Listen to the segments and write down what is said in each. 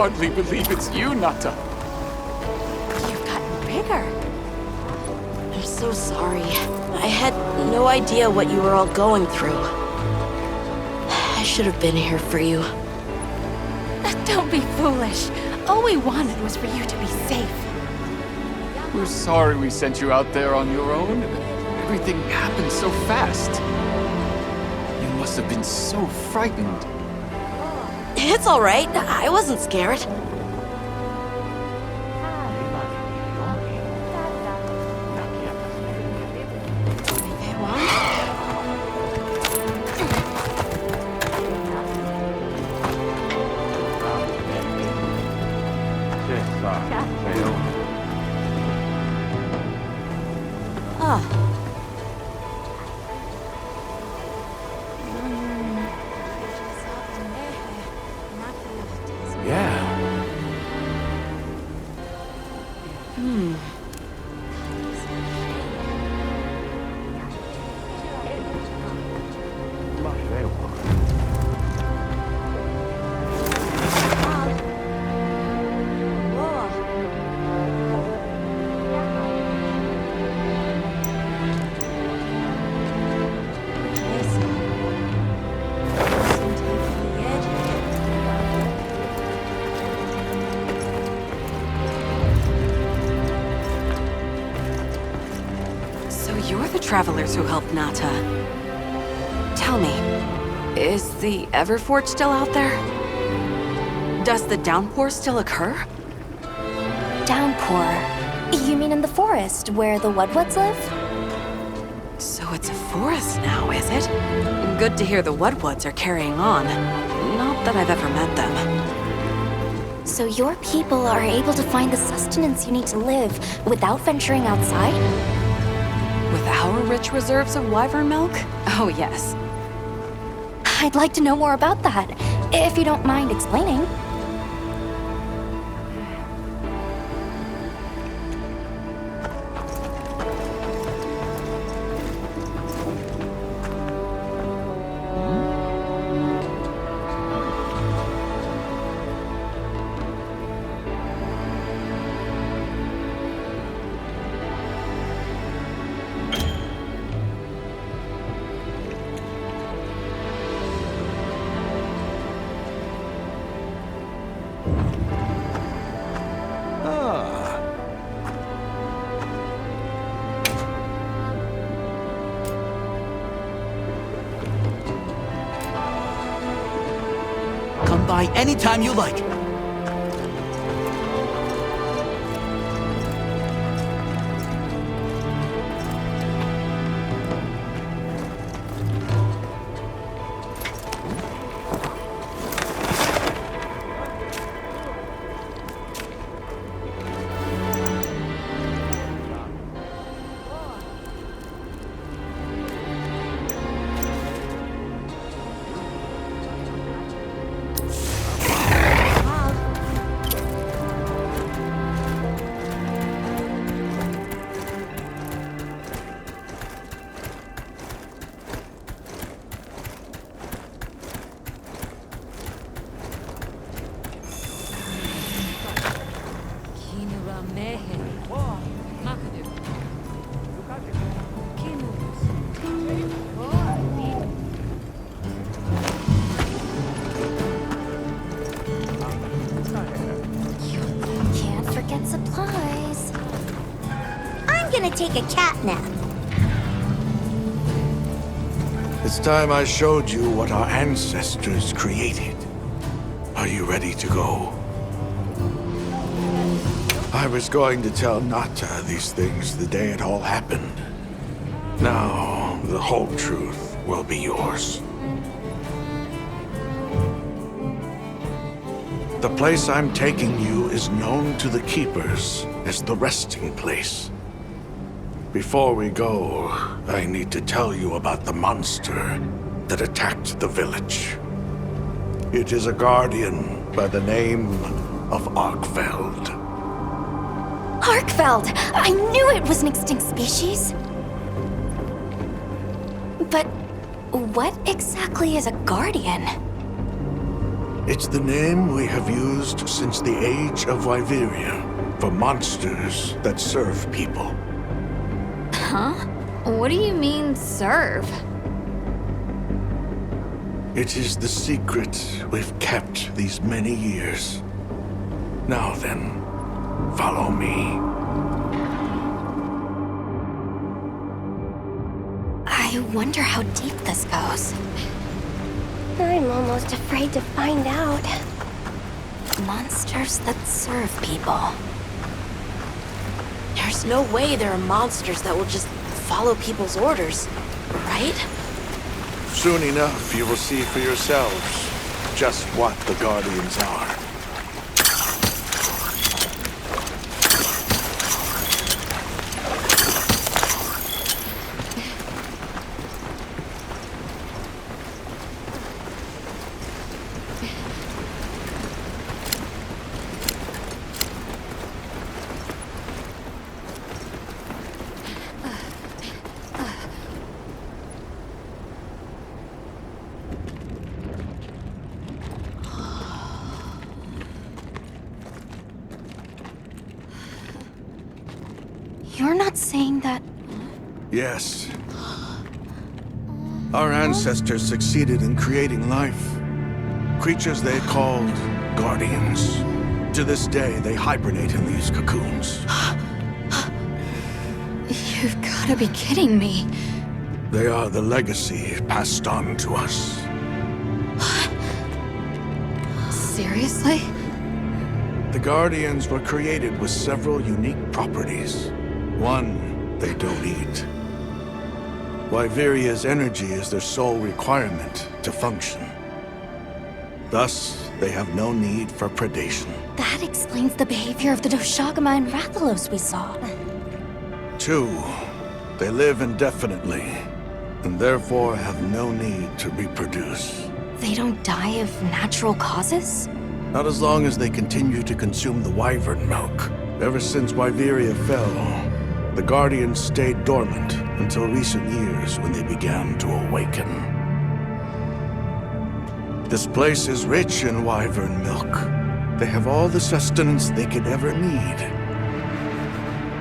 hardly believe it's you, Nata. You've gotten bigger. I'm so sorry. I had no idea what you were all going through. I should have been here for you. Don't be foolish. All we wanted was for you to be safe. We're sorry we sent you out there on your own. Everything happened so fast. You must have been so frightened. It's all right. I wasn't scared. You're the travelers who helped Nata. Tell me, is the Everforge still out there? Does the downpour still occur? Downpour? You mean in the forest, where the Wudwuds live? So it's a forest now, is it? Good to hear the Wudwuds are carrying on. Not that I've ever met them. So your people are able to find the sustenance you need to live without venturing outside? With our rich reserves of wyvern milk? Oh, yes. I'd like to know more about that, if you don't mind explaining. Come by anytime you like. Can't forget supplies. I'm gonna take a cat nap. It's time I showed you what our ancestors created. Are you ready to go? I was going to tell Nata these things the day it all happened. Now, the whole truth will be yours. The place I'm taking you is known to the Keepers as the resting place. Before we go, I need to tell you about the monster that attacked the village. It is a guardian by the name of Arkfeld. Arkfeld! I knew it was an extinct species! But what exactly is a guardian? It's the name we have used since the age of Wyveria for monsters that serve people. Huh? What do you mean, serve? It is the secret we've kept these many years. Now then, follow me. I wonder how deep this goes. I'm almost afraid to find out. Monsters that serve people. There's no way there are monsters that will just follow people's orders, right? Soon enough, you will see for yourselves just what the Guardians are. You're not saying that... Yes. Our ancestors succeeded in creating life. Creatures they called Guardians. To this day, they hibernate in these cocoons. You've gotta be kidding me. They are the legacy passed on to us. Seriously? The Guardians were created with several unique properties. One, they don't eat. Wyveria's energy is their sole requirement to function. Thus, they have no need for predation. That explains the behavior of the Doshagama and Rathalos we saw. Two, they live indefinitely, and therefore have no need to reproduce. They don't die of natural causes? Not as long as they continue to consume the wyvern milk. Ever since Wyveria fell, the Guardians stayed dormant until recent years when they began to awaken. This place is rich in wyvern milk. They have all the sustenance they could ever need.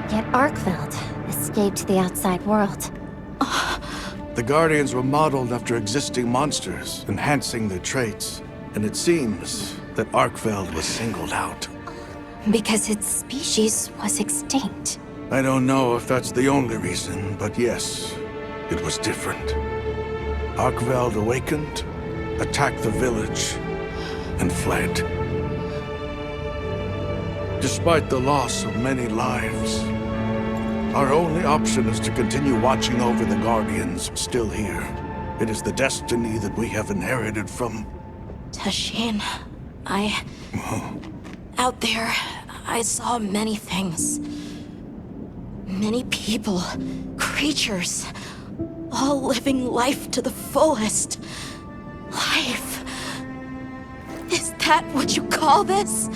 Yet Arkveld escaped the outside world. The Guardians were modeled after existing monsters, enhancing their traits. And it seems that Arkveld was singled out. Because its species was extinct. I don't know if that's the only reason, but yes, it was different. Arkveld awakened, attacked the village, and fled. Despite the loss of many lives, our only option is to continue watching over the Guardians still here. It is the destiny that we have inherited from... Tashin, out there, I saw many things. Many people, creatures, all living life to the fullest. Life. Is that what you call this?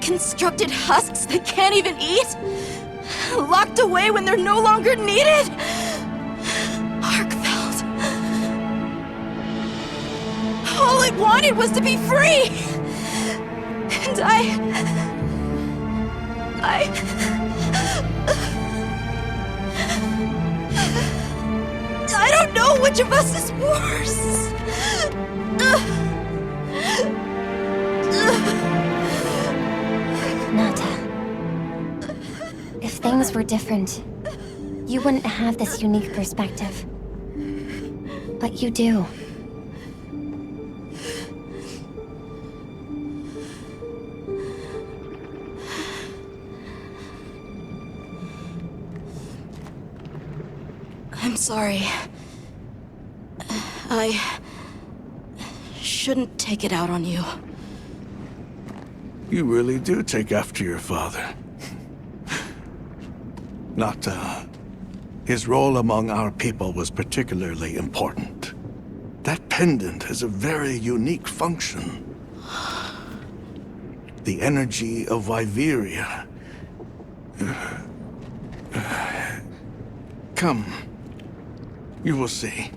Constructed husks that can't even eat? Locked away when they're no longer needed? Arkveld. All it wanted was to be free! And I don't know which of us is worse. Nata. If things were different, you wouldn't have this unique perspective. But you do. I'm sorry. I shouldn't take it out on you. You really do take after your father. His role among our people was particularly important. That pendant has a very unique function. The energy of Wyveria. Come. You will see.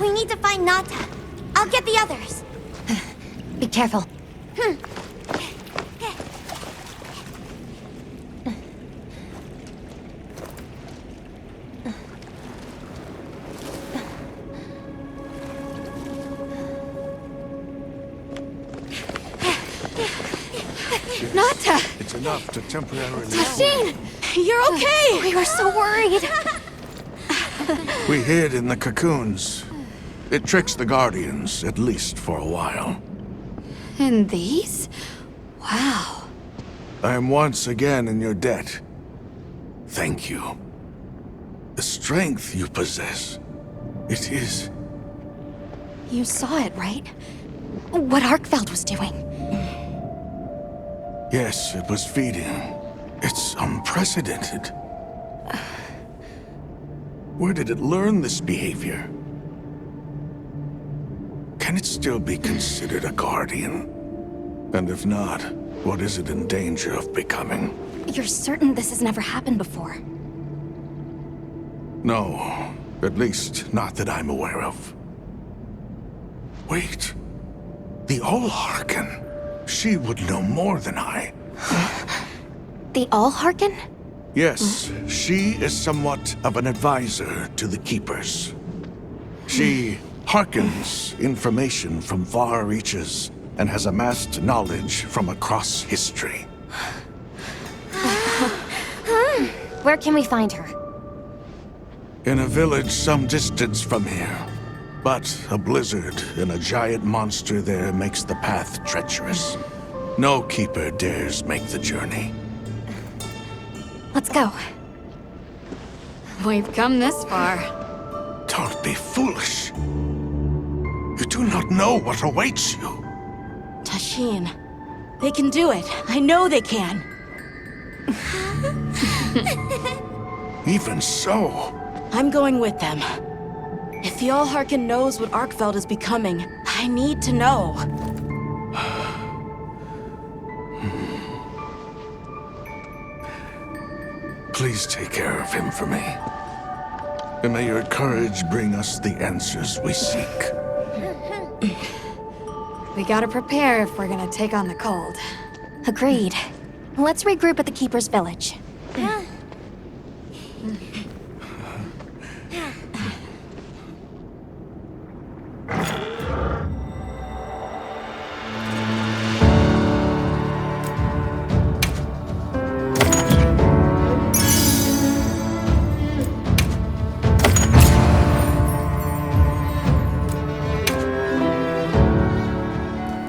We need to find Nata. I'll get the others. Be careful. Nata! It's enough to temporarily... Shane, you're okay. We were so worried. We hid in the cocoons. It tricks the Guardians, at least for a while. And these? Wow. I am once again in your debt. Thank you. The strength you possess, it is... You saw it, right? What Arkfeld was doing. Yes, it was feeding. It's unprecedented. Where did it learn this behavior? Can it still be considered a Guardian? And if not, what is it in danger of becoming? You're certain this has never happened before? No, at least not that I'm aware of. Wait, the Allharken. She would know more than I. The Allharken? Yes, she is somewhat of an advisor to the Keepers. She hearkens information from far reaches and has amassed knowledge from across history. Where can we find her? In a village some distance from here. But a blizzard and a giant monster there makes the path treacherous. No Keeper dares make the journey. Let's go. We've come this far. Don't be foolish. You do not know what awaits you. Tashin, they can do it. I know they can. Even so, I'm going with them. If the Allharken knows what Arkfeld is becoming, I need to know. please take care of him for me. And may your courage bring us the answers we seek. We gotta prepare if we're gonna take on the cold. Agreed. Let's regroup at the Keeper's village.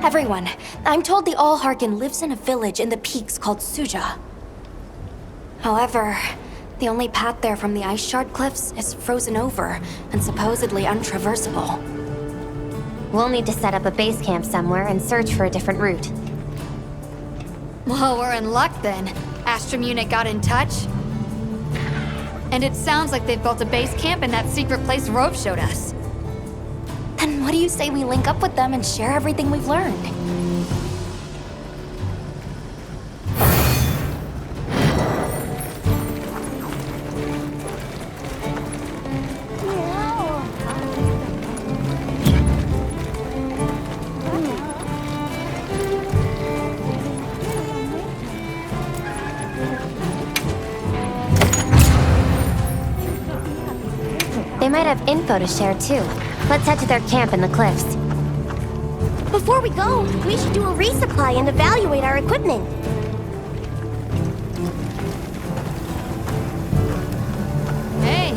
Everyone, I'm told the Allharken lives in a village in the peaks called Suja. However, the only path there from the Ice Shard Cliffs is frozen over and supposedly untraversable. We'll need to set up a base camp somewhere and search for a different route. Well, we're in luck then. Astrum unit got in touch. And it sounds like they've built a base camp in that secret place Rove showed us. Then what do you say we link up with them and share everything we've learned? They might have info to share too. Let's head to their camp in the cliffs. Before we go, we should do a resupply and evaluate our equipment. Hey!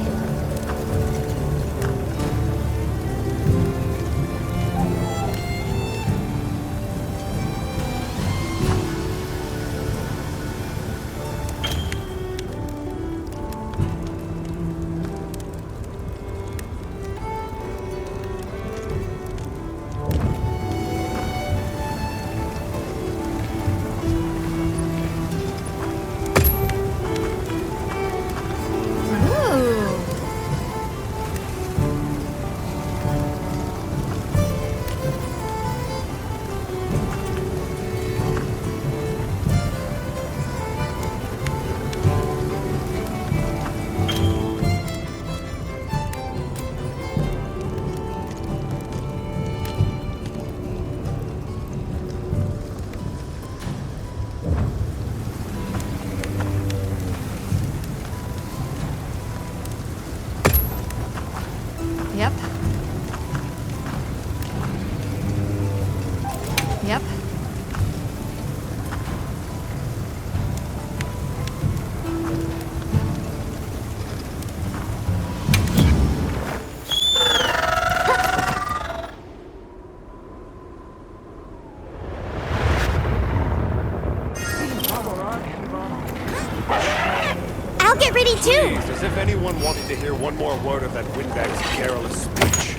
to hear one more word of that windbag's garrulous speech.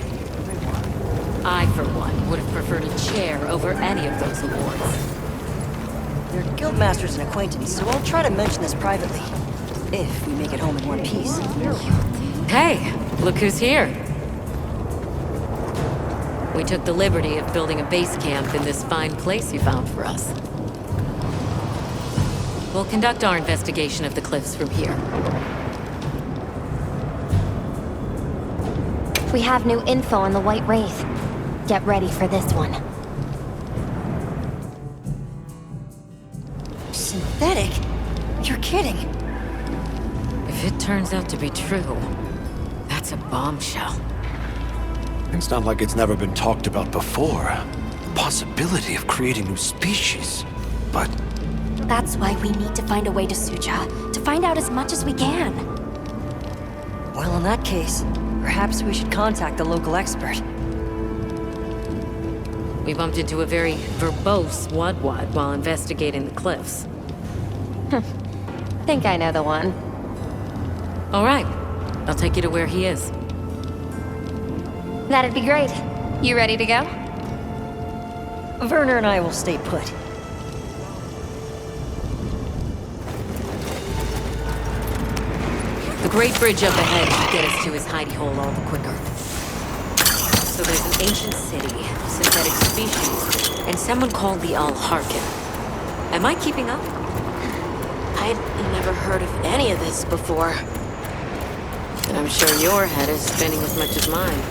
I, for one, would have preferred a chair over any of those awards. Your guildmaster's an acquaintance, so I'll try to mention this privately. If we make it home in one piece. Hey, look who's here. We took the liberty of building a base camp in this fine place you found for us. We'll conduct our investigation of the cliffs from here. We have new info on the White Wraith. Get ready for this one. Synthetic? You're kidding. If it turns out to be true, that's a bombshell. It's not like it's never been talked about before. The possibility of creating new species. But That's why we need to find a way to Suja, to find out as much as we can. Well, in that case, perhaps we should contact the local expert. We bumped into a very verbose Wadwad while investigating the cliffs. Think I know the one. All right, I'll take you to where he is. That'd be great. You ready to go? Werner and I will stay put. The Great Bridge up ahead should get us to his hidey hole all the quicker. So there's an ancient city, synthetic species, and someone called the Al-Harkin. Am I keeping up? I'd never heard of any of this before. And I'm sure your head is spinning as much as mine.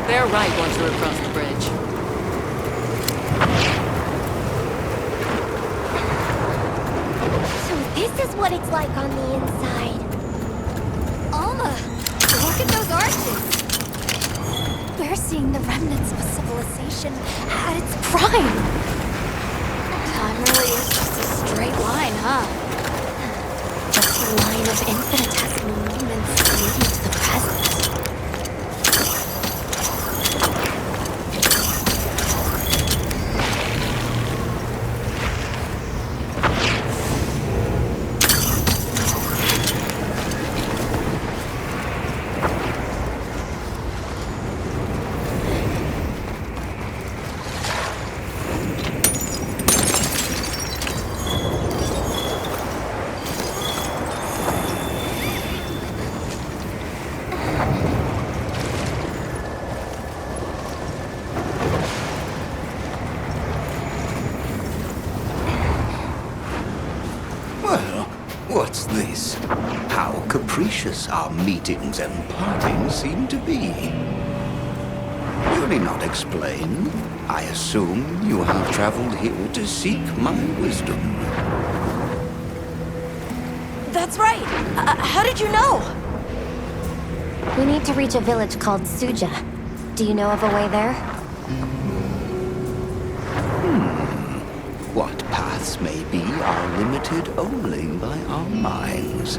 Bear right once we're across the bridge. So this is what it's like on the inside. Alma, look at those arches. We're seeing the remnants of a civilization at its prime. Time really is just a straight line, huh? Just a line of infinitesimal movements leading to the present. What's this? How capricious our meetings and partings seem to be. You need not explain. I assume you have traveled here to seek my wisdom. That's right. How did you know? We need to reach a village called Suja. Do you know of a way there? What paths may be are limited only by our minds.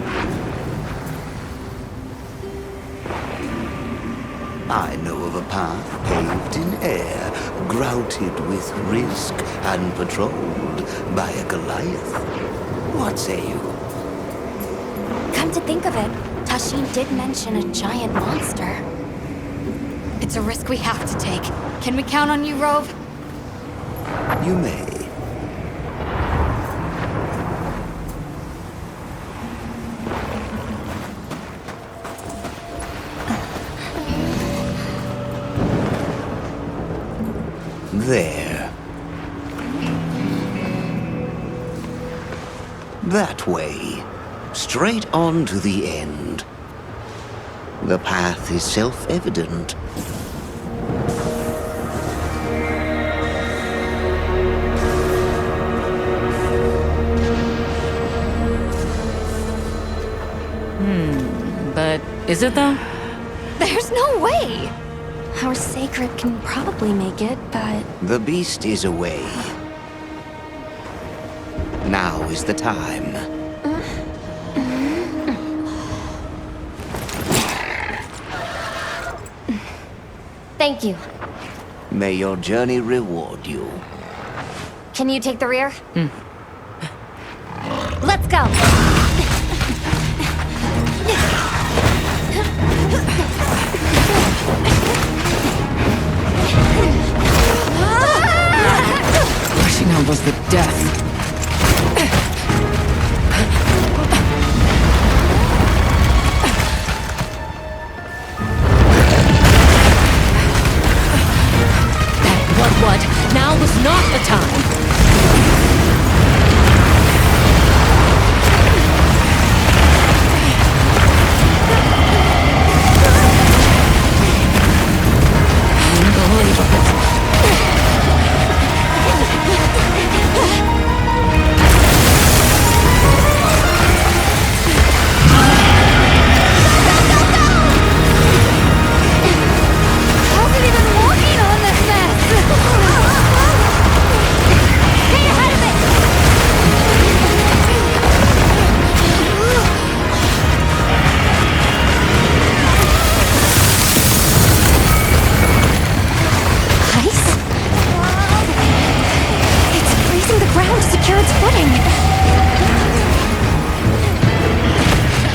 I know of a path paved in air, grouted with risk and patrolled by a Goliath. What say you? Come to think of it, Tashin did mention a giant monster. It's a risk we have to take. Can we count on you, Rove? You may. There. That way. Straight on to the end. The path is self-evident. But is it though? There's no way! Our sacred can probably make it, but The beast is away. Now is the time. Thank you. May your journey reward you. Can you take the rear? Let's go! Rushing out was the death. What? Now was not the time. Wasn't even working on this mess! Stay ahead of it! Ice? It's freezing the ground to secure its footing.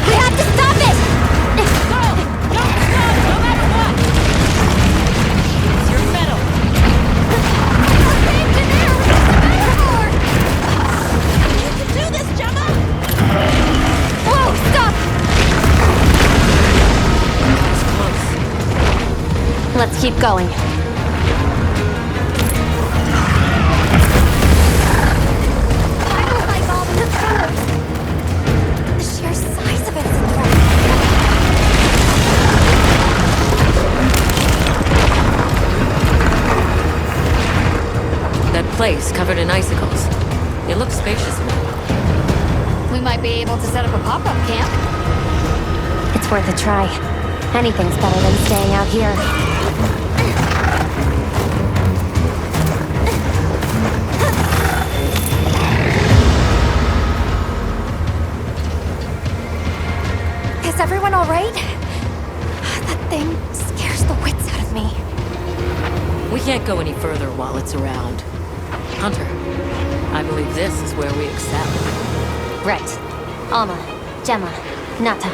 We have to stop it! Don't stop, no matter what! It's your metal! Engineer, what's the You can do this, Gemma! Whoa, stop! Let's keep going. I don't like all the colors. The sheer size of it is a threat. That place covered in icicles. It looks spacious enough. We might be able to set up a pop-up camp. It's worth a try. Anything's better than staying out here. Is everyone all right? That thing scares the wits out of me. We can't go any further while it's around. Hunter, I believe this is where we excel. Right. Alma, Gemma, Nata,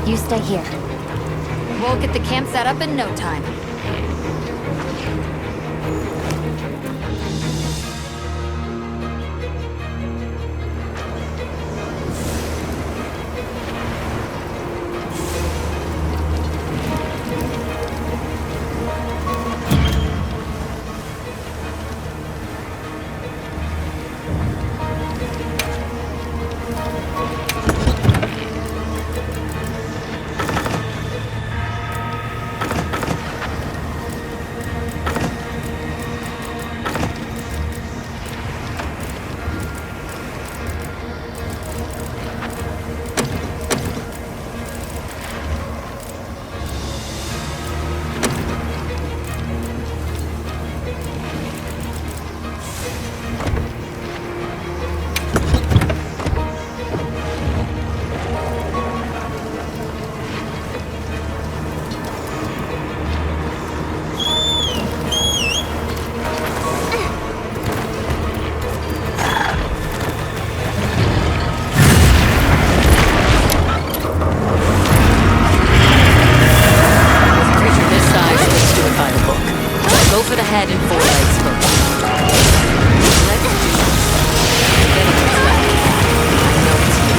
you stay here. We'll get the camp set up in no time. head and forelegs first. Let's do this. Then it gets back. I know it's you.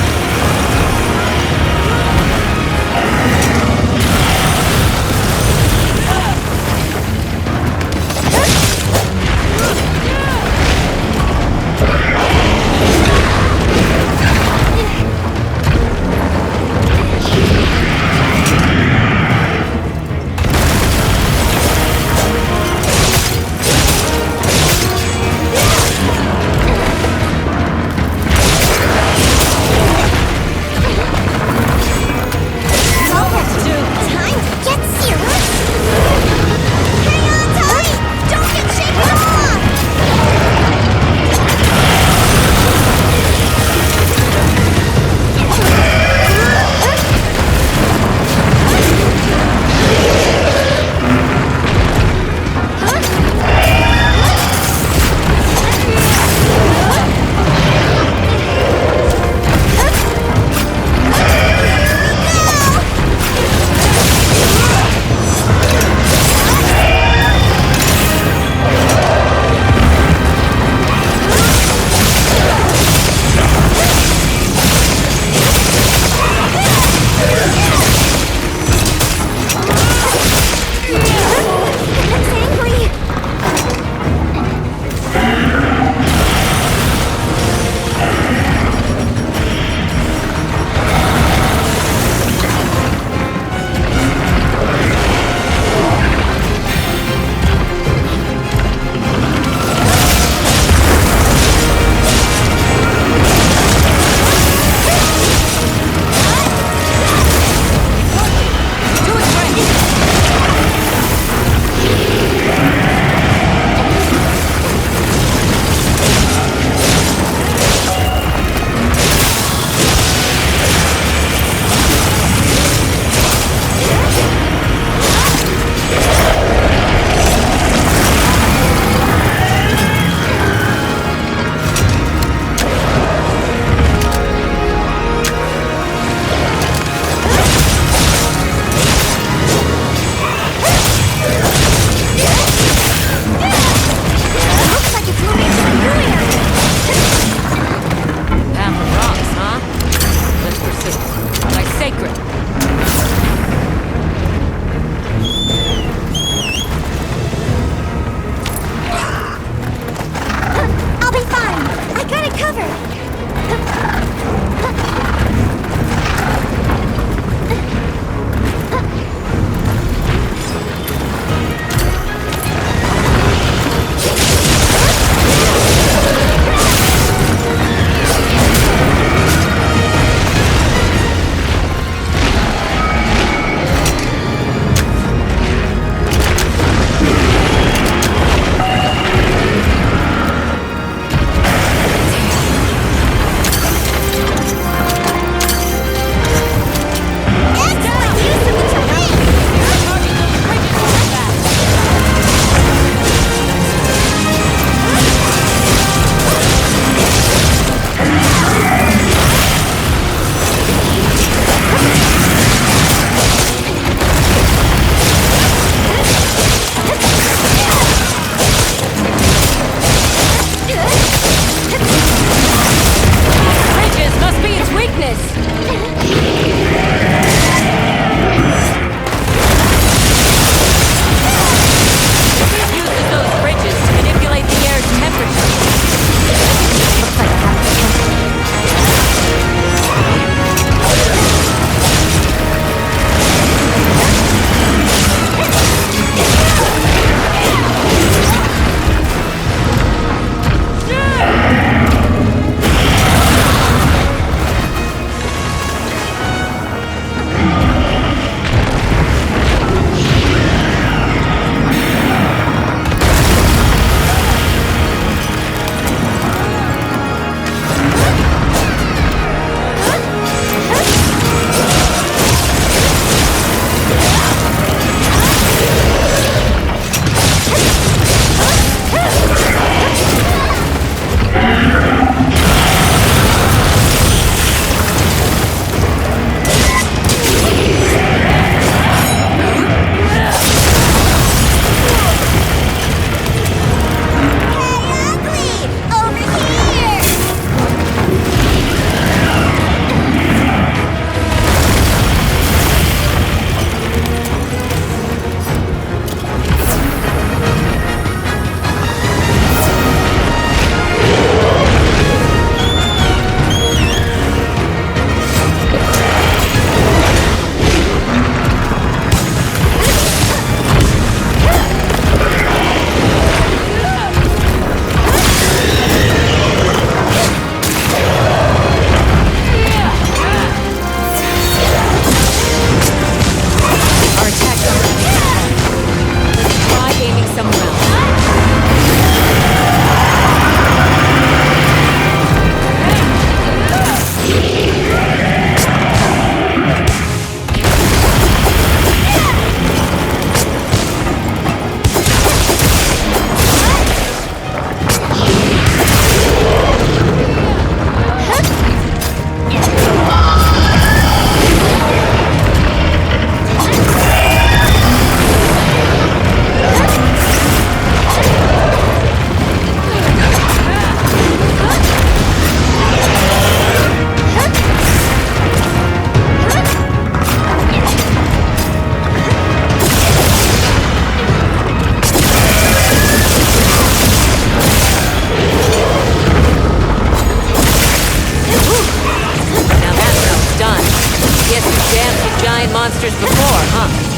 giant monsters before, huh?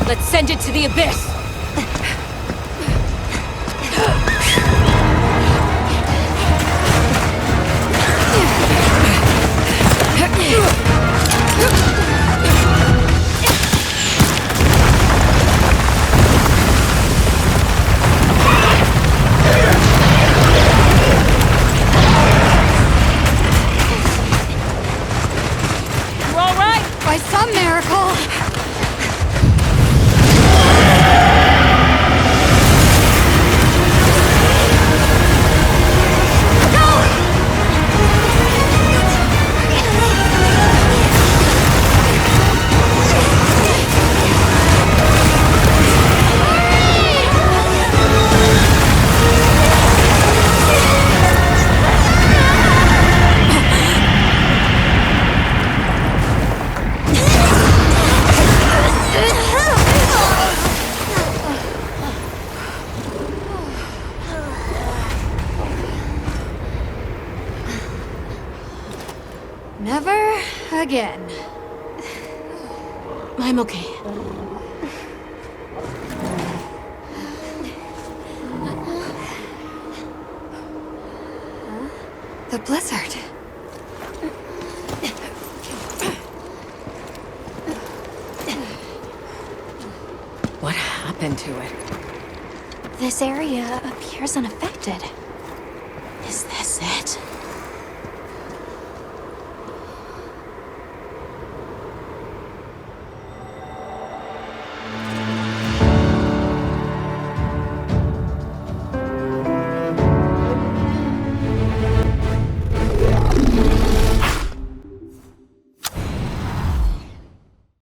Let's send it to the abyss! You all right? By some miracle! Never again. I'm okay. The blizzard. What happened to it? This area appears unaffected. Is this it?